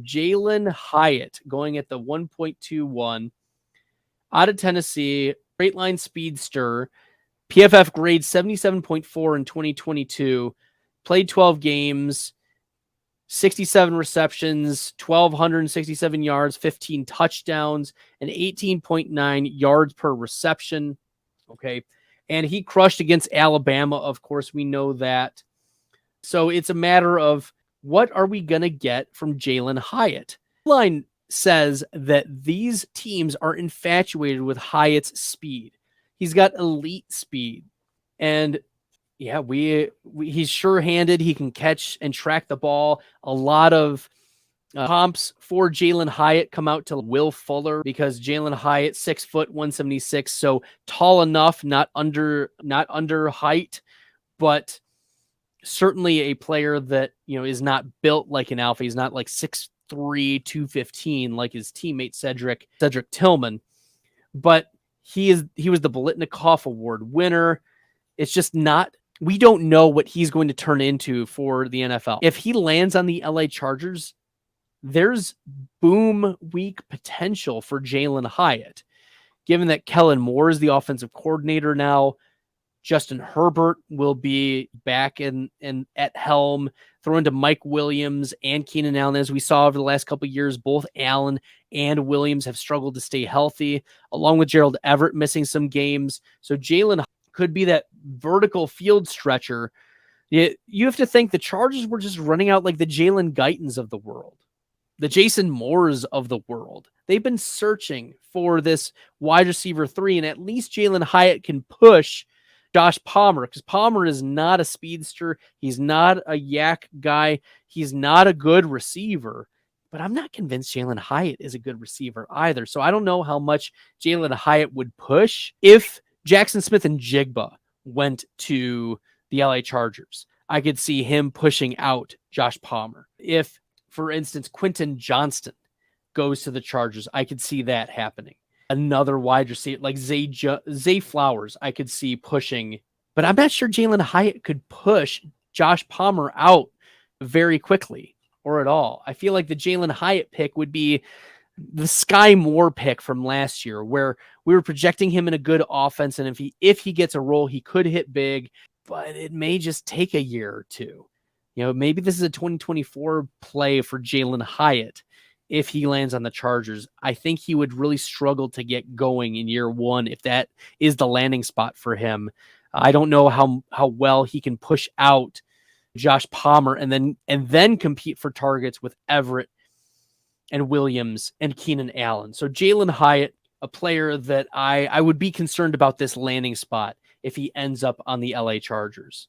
Jalin Hyatt going at the 1.21 out of Tennessee, straight line speedster, PFF grade 77.4 in 2022, played 12 games, 67 receptions, 1,267 yards, 15 touchdowns, and 18.9 yards per reception. Okay. And he crushed against Alabama. Of course, we know that. So it's a matter of what are we going to get from Jalin Hyatt? The line says that these teams are infatuated with Hyatt's speed. He's got elite speed. And yeah, he's sure-handed. He can catch and track the ball. A lot of comps for Jalin Hyatt come out to Will Fuller because Jalin Hyatt 6 foot 176, so tall enough, not under height, but certainly a player that is not built like an alpha. He's not like 6'3", 215 like his teammate Cedric Tillman, but he was the Biletnikoff Award winner. It's just not. We don't know what he's going to turn into for the NFL. If he lands on the LA Chargers, there's boom week potential for Jalin Hyatt. Given that Kellen Moore is the offensive coordinator now, Justin Herbert will be back in at helm, throwing to Mike Williams and Keenan Allen. As we saw over the last couple of years, both Allen and Williams have struggled to stay healthy, along with Gerald Everett missing some games. So Jalin could be that vertical field stretcher. You have to think the Chargers were just running out like the Jalen Guytons of the world, the Jason Moores of the world. They've been searching for this wide receiver 3, and at least Jalin Hyatt can push Josh Palmer, because Palmer is not a speedster. He's not a yak guy. He's not a good receiver. But I'm not convinced Jalin Hyatt is a good receiver either. So I don't know how much Jalin Hyatt would push if Jackson Smith and Jigba went to the LA Chargers. I could see him pushing out Josh Palmer. If, for instance, Quentin Johnston goes to the Chargers, I could see that happening. Another wide receiver like Zay Flowers, I could see pushing, but I'm not sure Jalin Hyatt could push Josh Palmer out very quickly or at all. I feel like the Jalin Hyatt pick would be the Sky Moore pick from last year, where we were projecting him in a good offense, and if he gets a role, he could hit big, but it may just take a year or two. Maybe this is a 2024 play for Jalin Hyatt. If he lands on the Chargers, I think he would really struggle to get going in year one if that is the landing spot for him. I don't know how well he can push out Josh Palmer and then compete for targets with Everett and Williams and Keenan Allen. So Jalin Hyatt, a player that I would be concerned about this landing spot if he ends up on the LA Chargers.